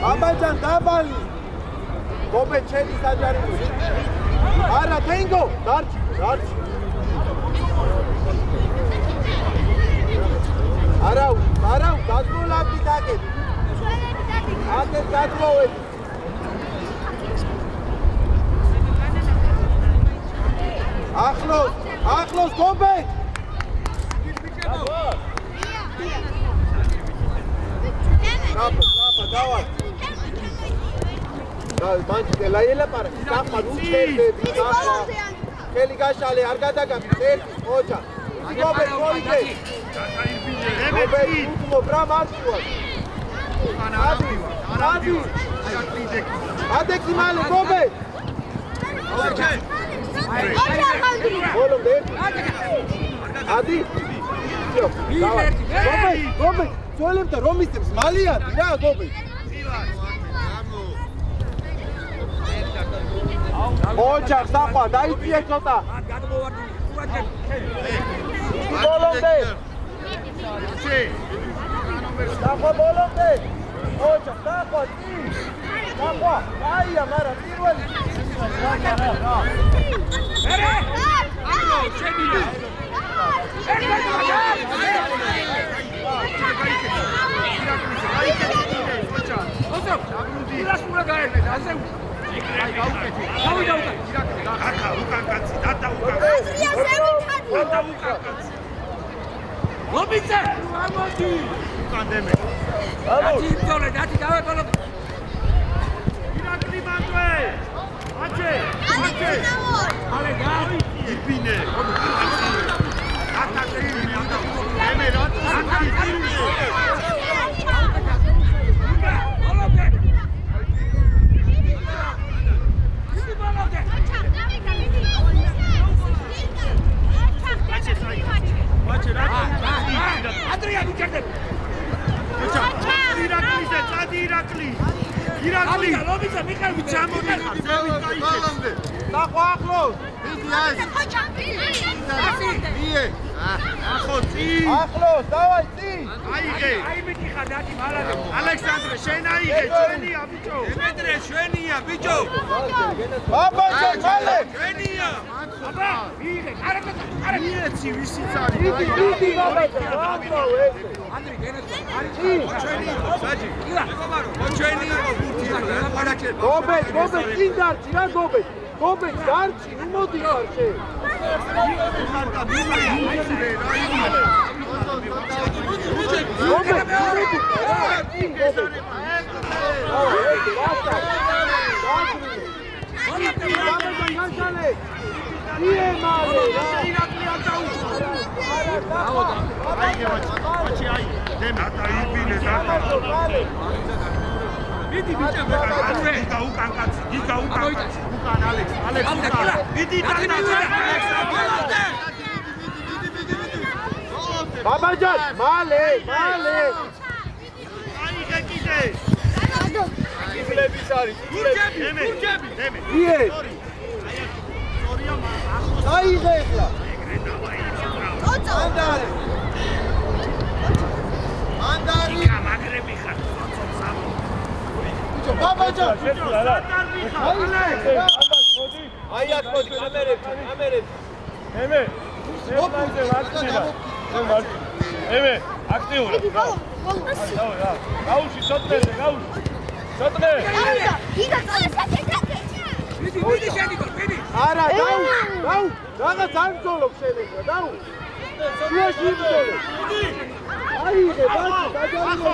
Abajan dabali. Gobe cheli sajari. Ara tengo. Darch. Arau, dadmola pitake. Ate dadmoe. Akhlos Gobe. Давай. Манчи лაიელა პარა. საფა უჩერდები. ხელი გაშალე არ გადაგაგ. ერთი ოჯა. გობე გოიდე. გობე უთმო რა მარშვა. ადი. ადექი მალე გობე. ოჯა. ბოლომდე. ადი. გობე. ძველებდა რომ ისწრებს მალიანდი რა გობე. ოჯახ საფა დაიწიე ცოტა. ბოლომდე. საფა ბოლომდე. ოჯახ საფა წი. საფა აია მარა პირველი. მერე. აუ შენია. Ახლოს, დავაი წი. აიღე. ალექსანდრე, შენ აიღე, ჩვენია ბიჭო. დემეტრე, ჩვენია ბიჭო. ბაბაჯა, მალე. ჩვენია. აბა, მიიღე, კარაკა. მიეცი ვისიც არის. დიდი ბაბაჯა, აკრავე. ანდრე, გენეთო, არის წი. ჩვენია, საჯი. მეგობარო, ჩვენია. გობე, წინ დარჩი რა გობე. გობე, დარჩი, მოდი ხარ შენ. Babajan, male. Aიღე კიდე. გიბლების არის. გურჯები. იე. სორია მაღლა. აიღე ახლა. ანდარი. გამაგრები ხარ. ბიჭო, Babajan. აი აქ მოდი კამერები. ემე. სერვაზე ვარჩინა. ემე, აქტიურად. გაუში, სოტრეზე, გაუში. სოტრე. მიდი შენიკო, მიდი. არა, დაუ. რაღაც არ მძოლობ შენ ახლა, დაუ. შუაში მძოლობ. აიღე, დაჯალო.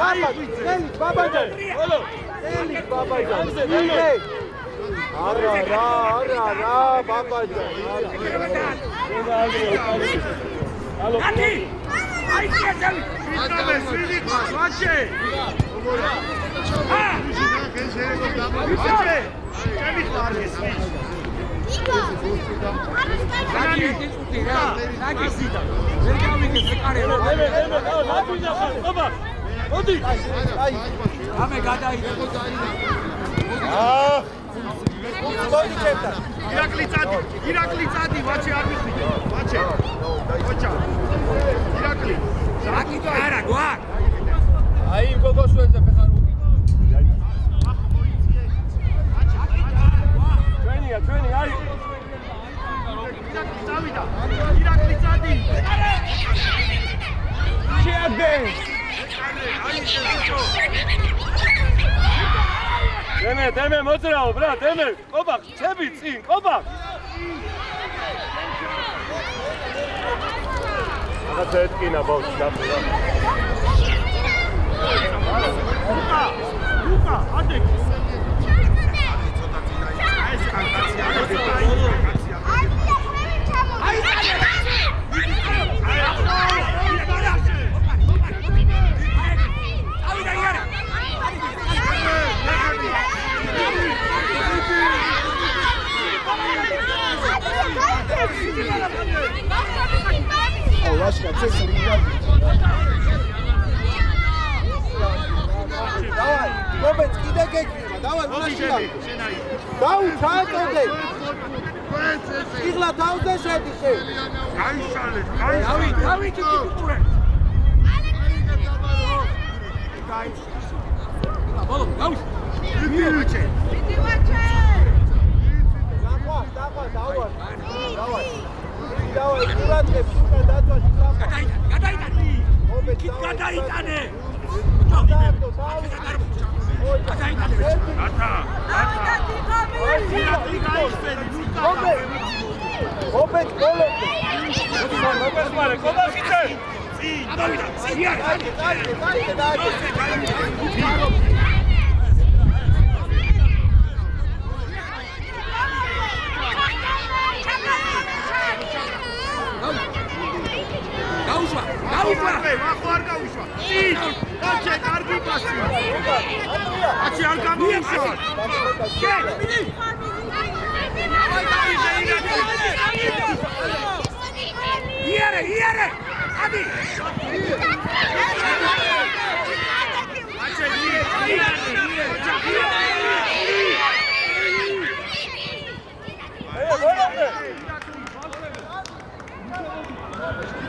ახლა, წელი, Babajan. ბოლო. წელი, Babajan. მიიღე. არა, Babajan. Alô. Aqui! Aí, Tiago! Filho, Vache! Ah! Vache! Já me fala isso. Aqui, aqui. Vem cá, cara. Opa! Onde? Aí. Vamos pegar aí. Ah! Irakli Zadi, Vache, Vache. Ocha. დემე მოძრაო ბრა დემე ყობახ ჩები წინ ყობახ რაღაც ეთკინა ბავშვი დაფრა ლუკა ადეკ Лашка, ты Давай, Роберт, иди гекрива, давай, машина. Дау, ჩააკეთე. იღლა თავზე შედი შე. გაიშალე, გაიშალე. დავით იკურე. ბოლო, გავიშ. იდი ვაჩე. დავარ. დავай, ურატებს, უკან დაწვაში საფა. გადაიტანე. კით გადაიტანე.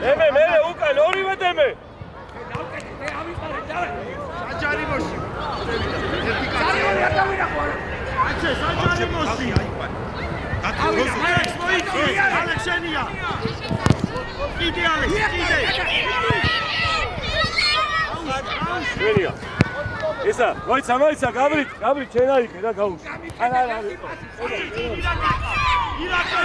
Deme, mere ukan, orive deme. საჯარიმოში. საჯარიმოში. ალექს მოიწვი, ალექსენია. კიდე ალექს, კიდე. ვერია. ისა, მოიცა, გაბრით, შენ არ იქე და გაუშვი. არა. ირაკი.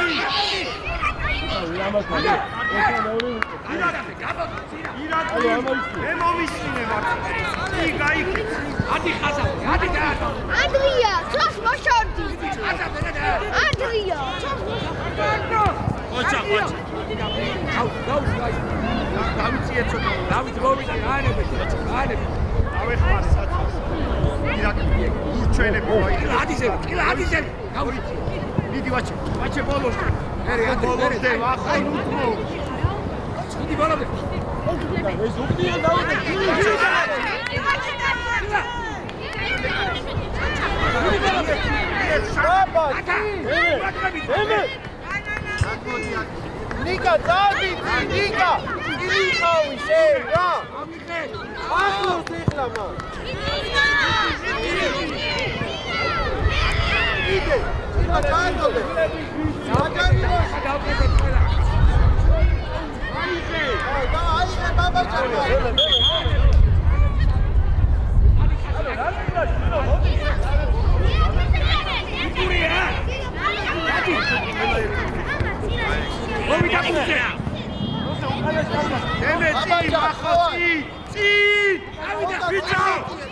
მე მომისმინე მართლა. კი, გაიქე. ადი ხაზა, ადი გაატო. Andrea, ცოს მოშორდი. Andrea, ცოს ოჩა. დავიციე ცოტა. დავით მოვიდა, გაანებე. ავეხმარ საჭმელს. ირაკი, ურჩვენები ვაი. ადი ზე. გავიცი. დიდი ვაჩე ბოლოს. ბოლოსდე ვახონ უთმო. დიდი ბოლოსდე. ეს უკდია დავიდე. ნიკა დადი, ნიკა. ილიხავი შენ რა. ახლოს ეხლა მა. იდე. იბა დაიდოდე.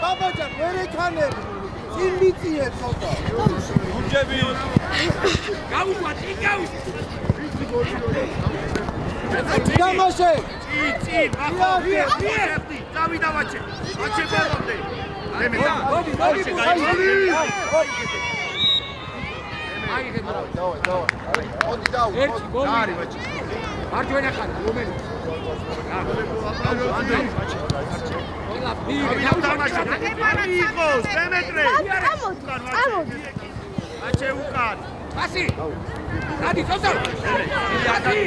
ბაბაჯან ვერ ეკანები წინ მიწიე ცოტა გუჯები გაუშვათ დამაშე წინ ახლა დავიდა ვაჩე ბოლომდე მე მოდი ერთი გოლი არის ვაჩე მარჯვენა ხარ რომელი იყოს დემეტრე აჩე უკან ასი ადი ცოტა ადი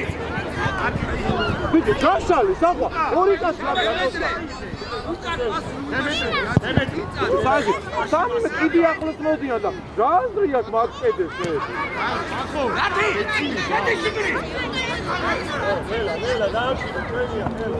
ბიჭო ჩაშალი საფა ორი კაცი დემეტრე სამი კიდე ახლოს მოდიან და რა აზრიათ მათ კედეს ეს ახო ადი შედი შიგრი ნელა დაამშვიდე ჩვენია ნელა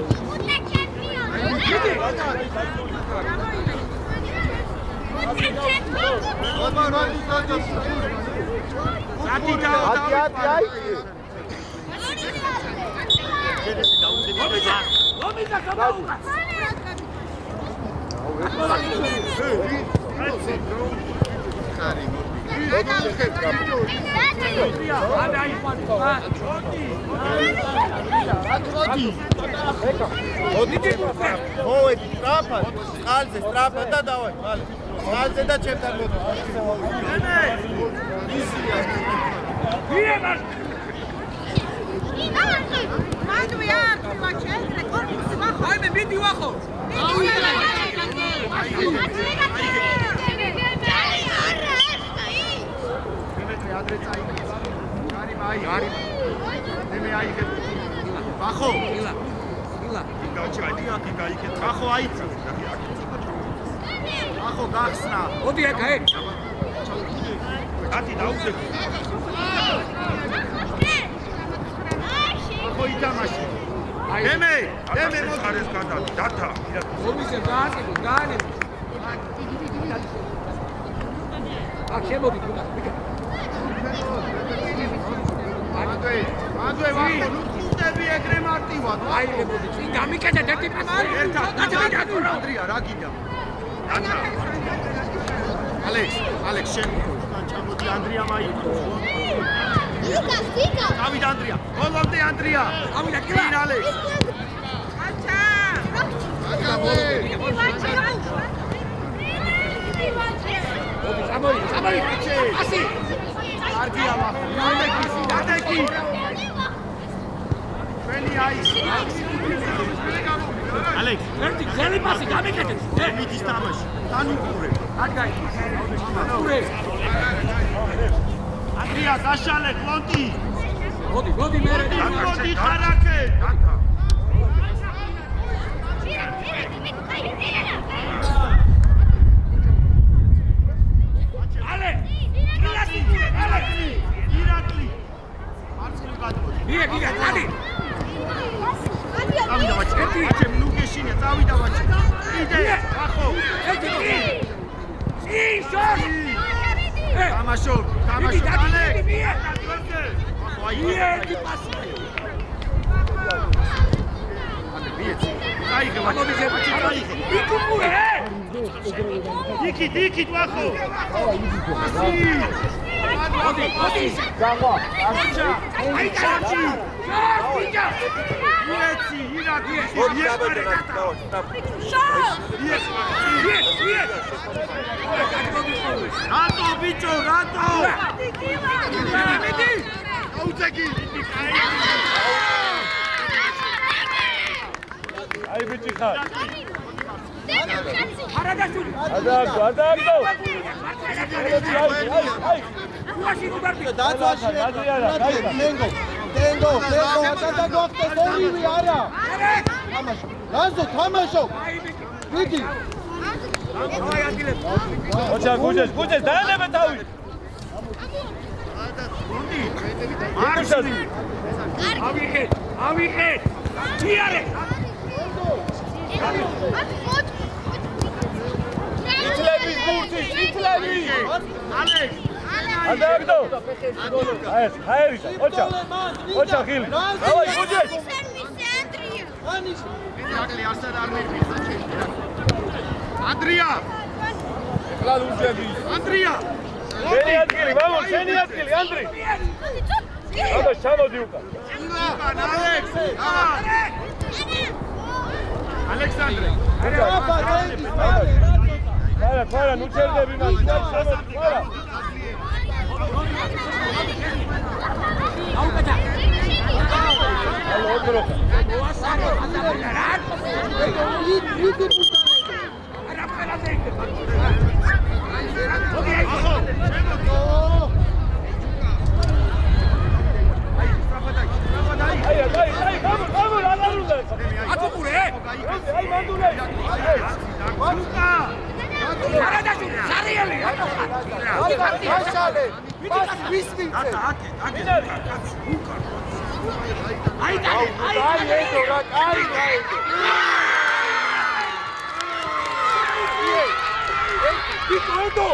Picondo!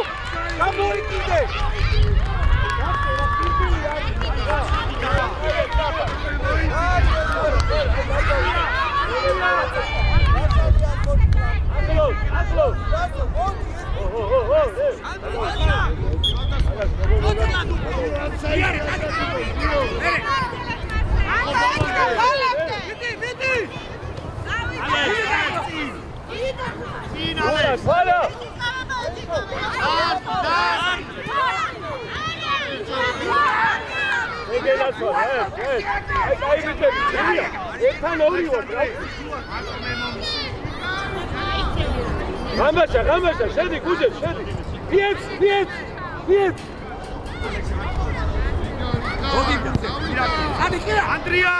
Გამოიკიდე! Გამაშა, შედი, გუჯე, შედი. Piec! Andrija!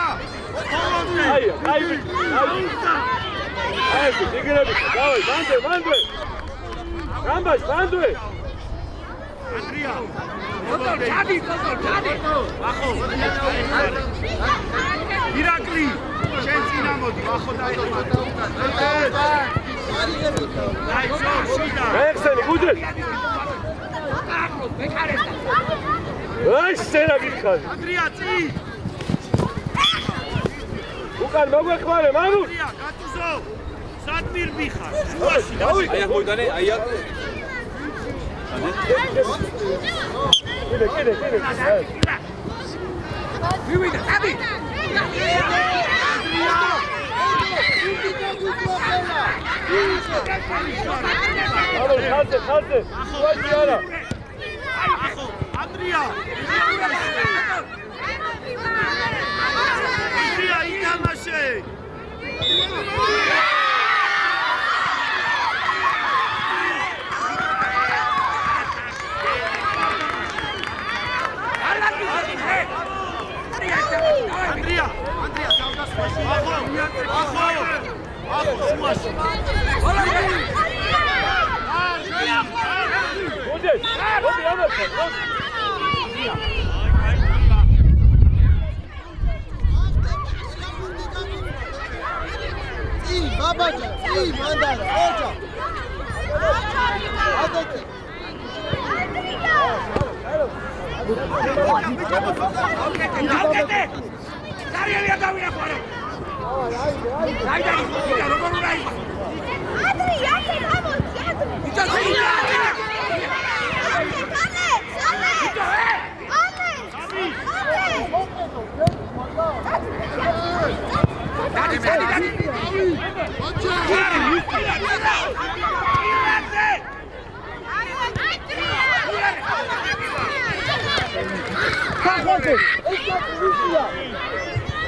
Aj, igrati, davaj, banduje! Gambaš, banduje! Andrija! Čadi! Irakli! Šenci namodi, vaho daj do Ekseni, gudret! Aj, sena gitxali! Andrija, ci! Ukan, moguekmare, manu! Andrija, gatuzo! Sadmir bihar! Ayak mojdane, ayak! Kide! Vivida, tabi! Kaldı. Andrija! Andrija, idamaše! Andrija, Babaca, mandala, oca.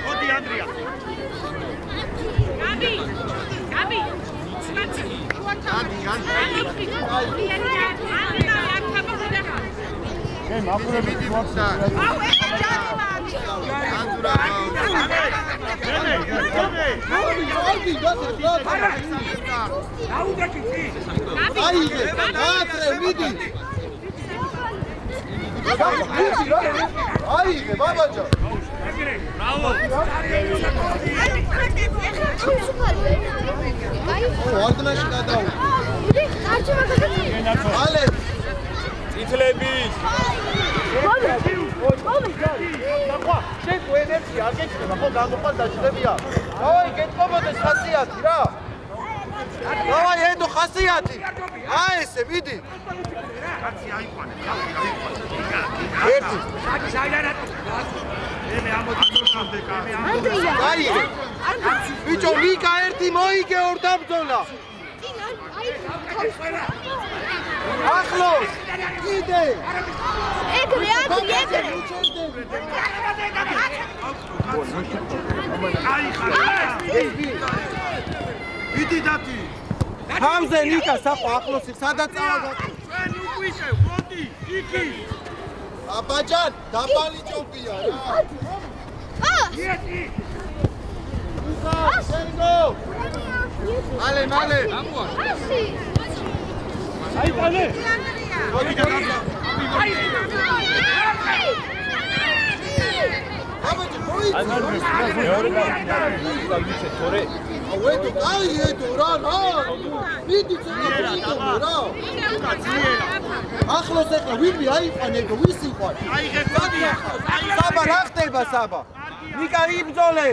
Odi Andrija. Gabi. Aige, babaca. Bravo. Ordinashi გადაუ. Ale. Ითლები. ნახვა, შენ თუ ენერგია არ გექნება, ხო გამოყვა დაჭდებია. დავაი, გეთყობოდეს ხასიათი რა. დავაი, ედო ხასიათი. აი ესე, მიდი. კაცი აიყვანე, ხალხი აიყვანე. ერთი. Andrija. Bicho, Nika ერთი მოიგე ორ დაბრძოლა. ახლოს. კიდე. ეგრე. მიდი დათი. ხამზე ნიკა საყო ახლოს სადაც წავა. ჩვენ უგვიშევ, მოდი, იქი. აბაჯან, დაბალი ჭობია რა. იეთი. მალე. აიტანე. მოდი აბაჯან, მოი. მეორე გავიცე თორე ვეთო კაი ედო რა მიდი ცოტა რა ახლოს ეხლა ვინმე აიყვან ედო ვის იყვან საბა რა ხდება საბა ნიკა იბძოლე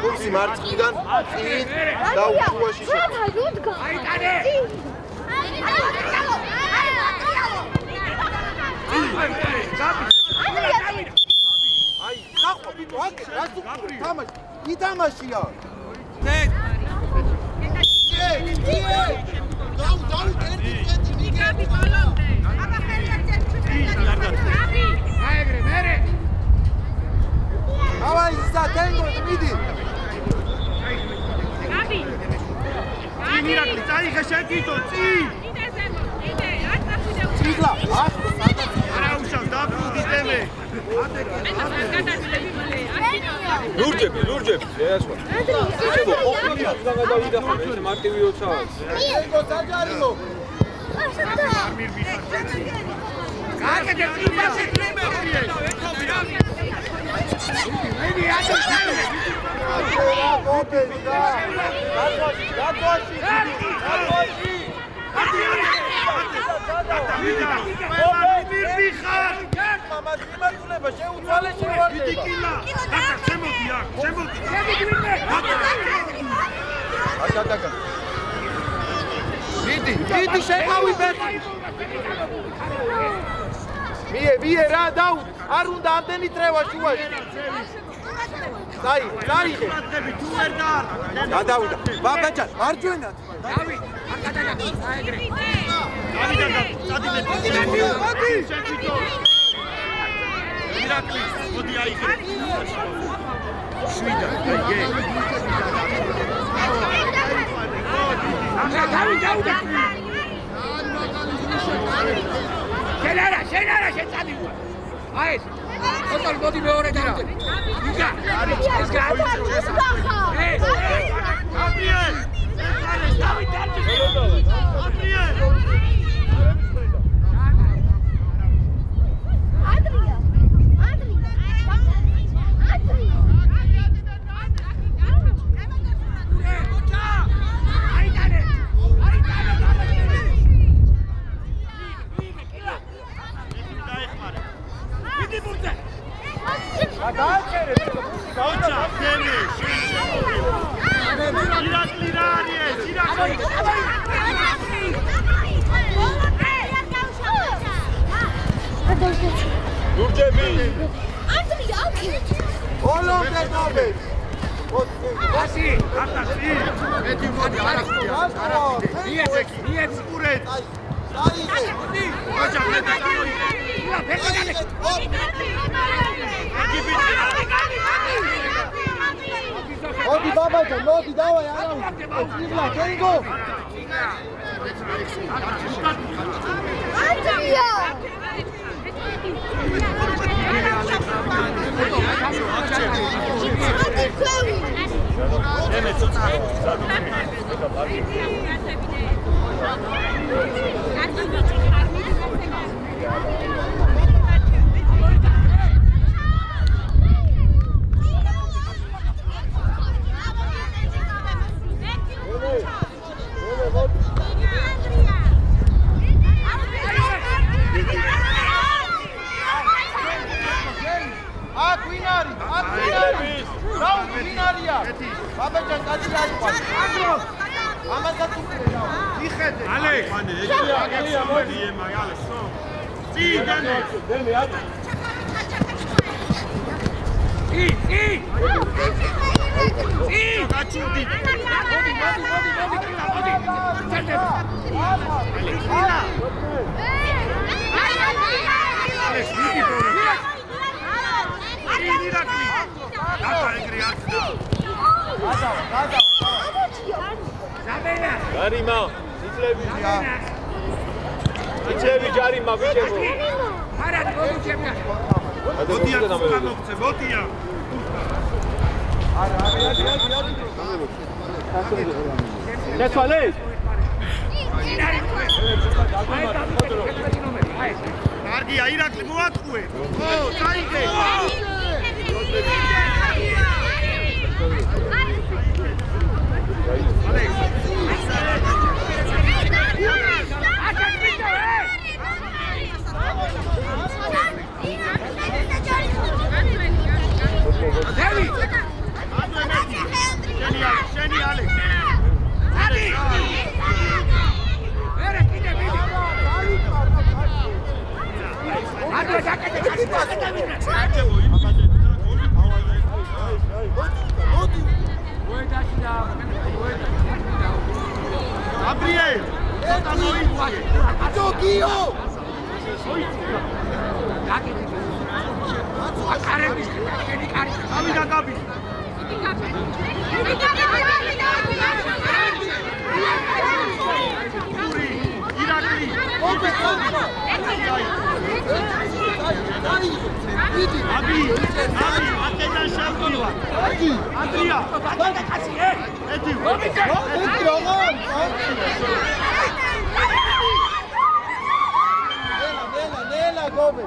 ბოქსი მარცხნიდან წინ და უხუაში ჩამაგუდგა აიტანე აი ნახო ბიჭო აკე რა თუ თამაში ითამაშია დაუ ერთი მიგები ბოლომდე აბა ხელი ერთი აიგრე მერე ავაი ისა თენგო მიდი გაბი მირაკლი წაიღე შეკითო წი იდე არ წახიდე ციგლა არა უშავს დაბრუნდი დემე ლურჯები ესვა შეიძლება ყოფილია უნდა გადავიდა ხომ ეს მარტივი 20 თენგო დაჯარიო კაკეთე წიბასე ტრიმე მედი მიდი შეკავი ბეტი მie რა დაუ არ უნდა ამდენი წრევა შუაში დაიღე თუ ვერ გადავიდა ბაბაჯან მარჯვენად დავი აეგრე მოდი მირაკლი მოდი აიღე შვიდა აიგე დავი შენარა შეწადივა აი ეს ხოთოლ მოდი მეორე დავდები იგა ეს გააჩახა აბიელ ეს დავი დარჩი აბიელ მოდი ბაბაჯა მოდი დავაი არა იღლა თენგო ანტია ბაბაჯან კაცი აიყვან ამასაც უკრეა იხედე ალე აგებია მოდი მაგალე სო წი დემე ი გაჩუდი მოდი გარიმა იცლები ჯარიმა ბიჭებო მოდია შეცვალე კარგია ირაკლი მოატყუე ო წაიგე შენი ალე Gabriel, tota moiție. Jogio! Gabi da Gabi. Irakli. Abi, atena șeful. Andria, atena casi, Eti. Eti Roman! Nela, Gobe!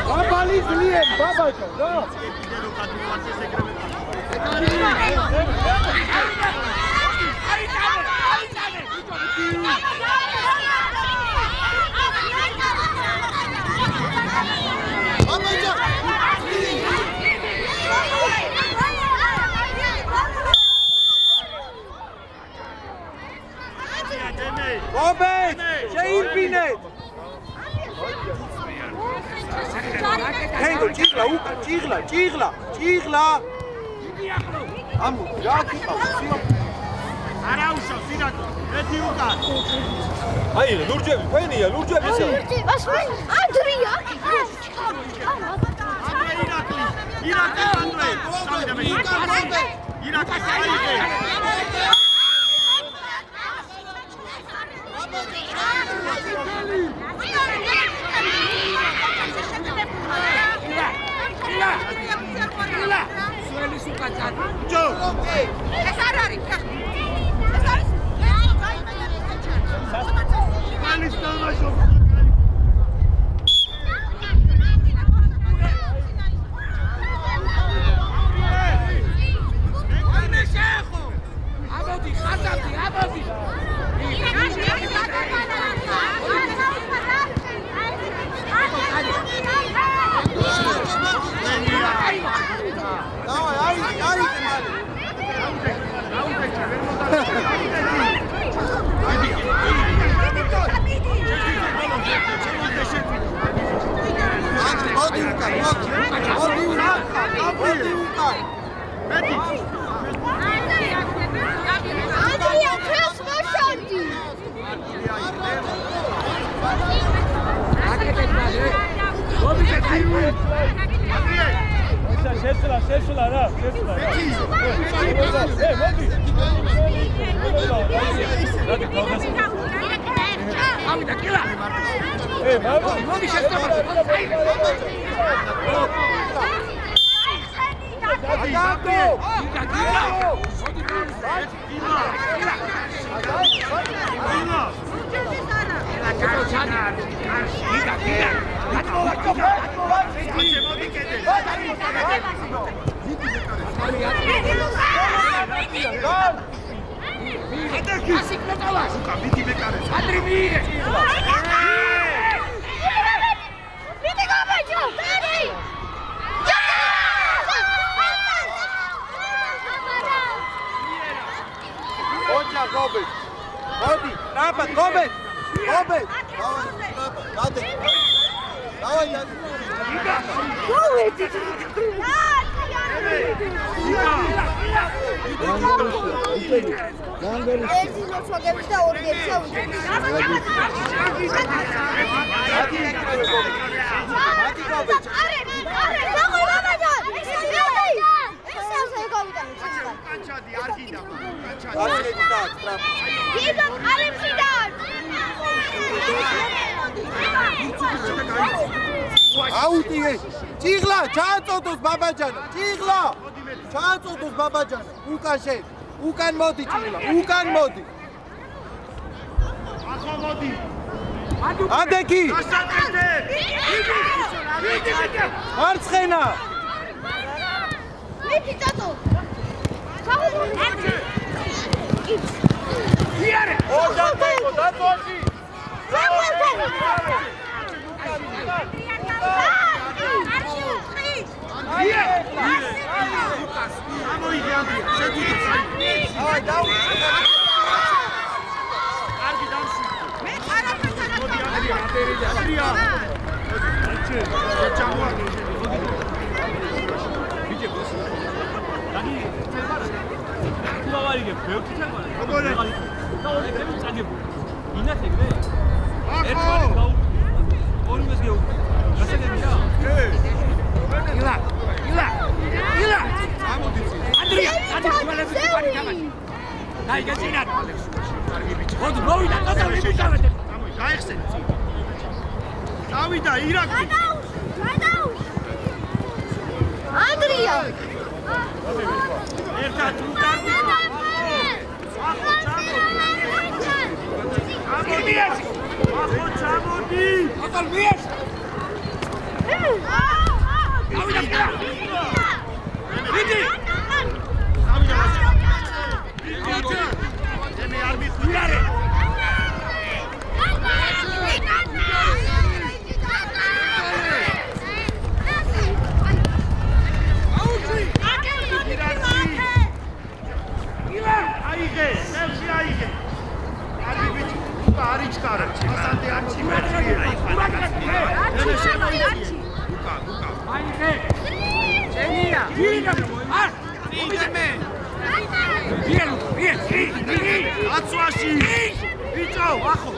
Baba Lizlien, Baba, da! Gobe! Sheirbinet! Tengo, Chigla, Uka, Chigla! Amu, Jaki, Arausha, Sirato, Eti Uka. აი ლურჯები ფენია ლურჯები ისე Andria! Irakli, Andrei, Sandra, Irakli, Saige. შეცვლა რა აუტი ჭიღლა ჩააწოდოს ბაბაჯანა ჭიღლა ჩააწოდოს ბაბაჯანა უკან შე უკან მოდი ჭიღლა უკან მოდი ახო მოდი ადეკი მარცხენა მიქი წაწო იარე დაწოში ამოიგე ანდრია შეგუძე აი დაუ კარგი დამში მე არაფერთან მოდი ანდრია აჩე ჩამოაგე ბიჭე ბოსი დაგი მოვარიგებ ბევრი თაგვარი როგორ დაოდი მე წაგებული ინახებე ახო ორი მეს გეუ გასაგებია ილა ანდრია თვალები თვალი თამაში დაი გეწინათ კარგი ბიჭი ხოდ მოვიდა ტოტალი მისავეთ გაიხსენე დავიდა ირაკლი ანდრია ერთად უტარდი ჩამოდი ახო ჩამოდი ტოტალ მიეს დავიდა ვიდი დავიდა ვიდი მე არ მიხიარე აიგე სევში აიგე კარგი ბიჭი არიჩკარა მასანტე არჩი მეტრიე მე შემოიწი უკა აიგე შენია ვინა არ ვიდმე ვიე აცვაში ბიჭო ახო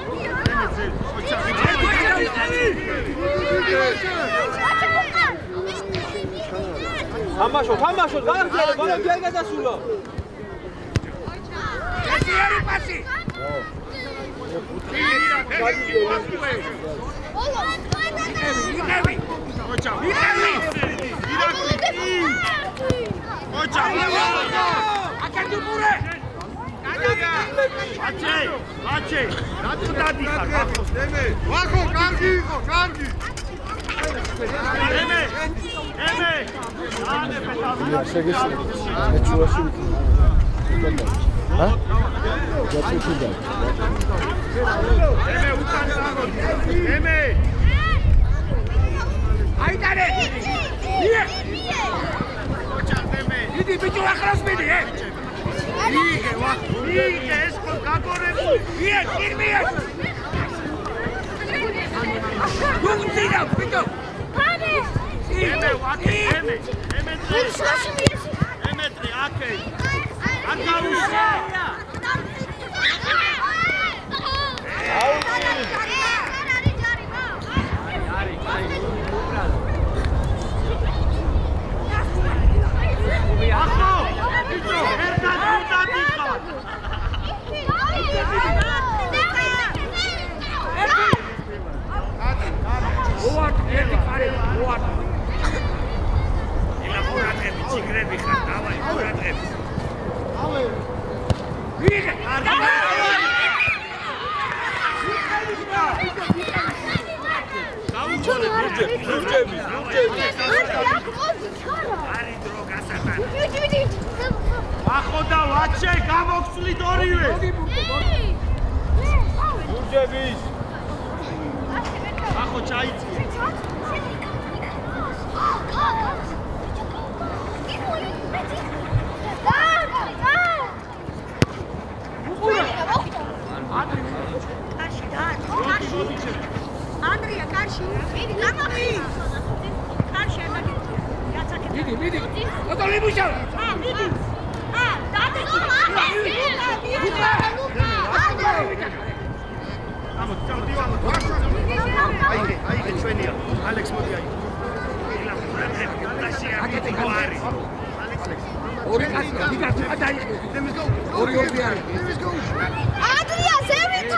თამაშო გააგზავნე ბოლო გეგადასულო ეცერი პასი ვიღები ოჩა აკეთე მურე აჩე რატო დადიხარ ახოს დემე ახო კარგი იყო კარგი დემე άνε პეტა შეგესწრები მე ჩუაში ჰა? გაწუთიდა. ემე უკან წამოდი. ემე. აიტარე. ие. ოჩამდე. დიდი ბიჭო ახლოს მიდი, იგე ვა. იგე ეს ხო გაგორებული. ие, კირმია. გუნდიდა ბიჭო. ფანი. ემე ვაკე, ემე. უშუაში მიესი. ემეტრი აკე. აკაუშა. ახოდა ვაჩე გამოგცვლით ორივე. გურჯების. ახო ჩაიწიე. ანდრია კარში. მიდი, გამოდი. კარში ამაგი. გაცაკეთე. მიდი. ოტოლი მუშა. მიდი. დადეკი. აიგე ჩვენია. ალექს მოდი აი. ორი კაცი, დიგა, დაი. ორი არის. ანდრია, ზევით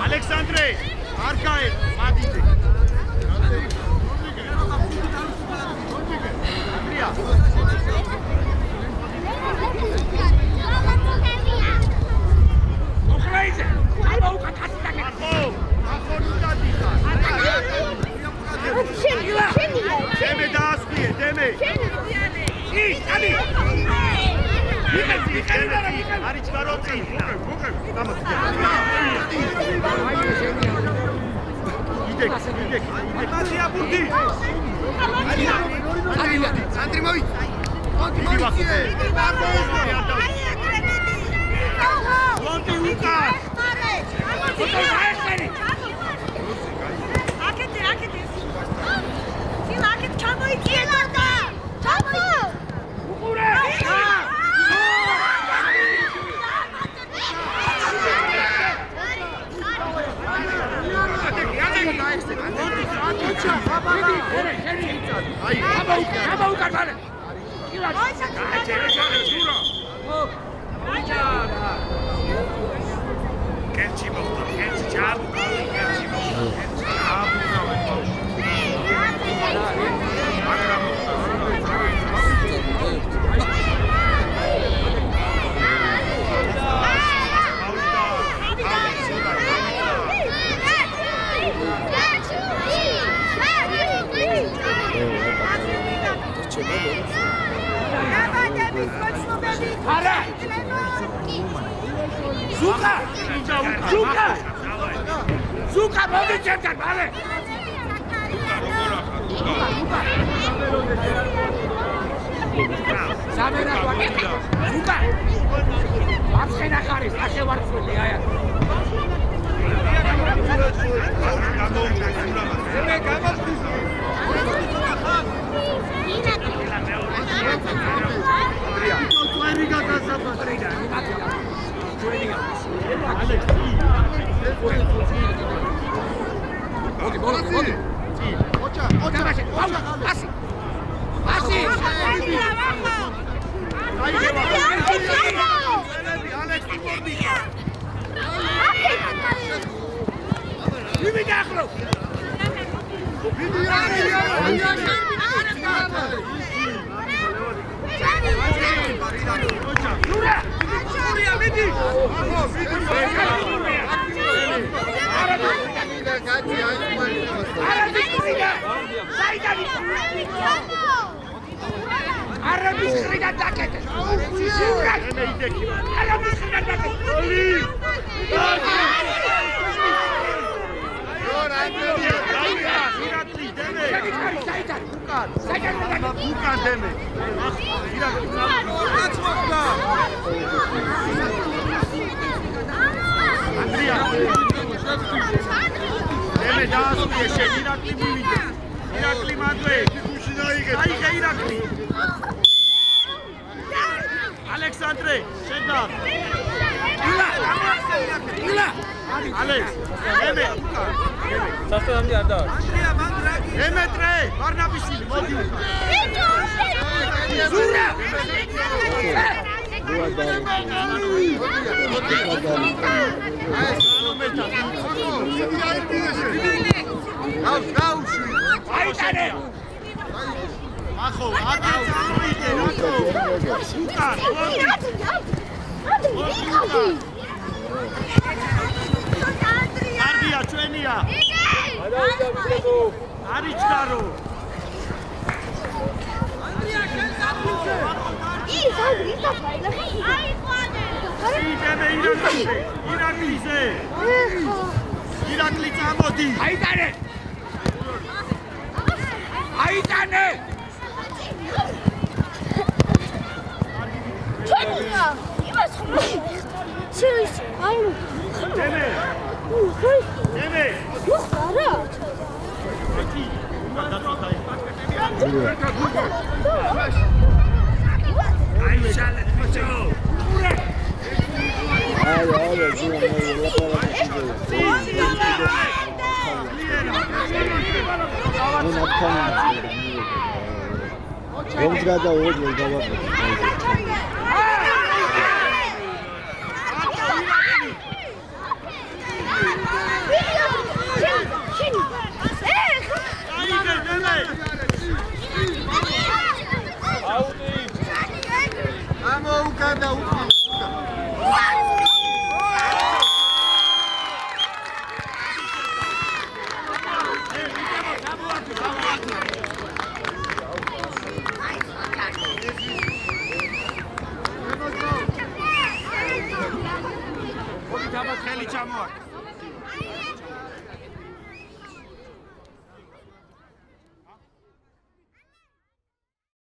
Alexandre, Arkael, Madide. Deme dasquie, deme. Ariç garotsi. Gidek. Matija burdi. Andrimović. Lonti Lukas. Zuka, მოდი ჩემთან, მალე. სამერა ვაკეთე. ზუკა. ვაფშენა ხარის, ახე ვარცვლები, აი. მე გამოვხდი. წვერი გადასაბატრია. მოდი. ოჩა. ასი. Alexandre, ședa. Ila. Alex. Eme. Sasta am de-a dat. Eme 3, Barnabisili, modi. Zura. Ardia, ჩვენია. არის გარო. Ih, ირაკლი წამოდი. აიტანე. აიტანე. ჩვენია იმას ხომ შევის აუ დემე დემე ხარა აი შალეთ ბიჭო. არა, ზურა რომ გადავიღოთ ვერ გავაკეთოთ.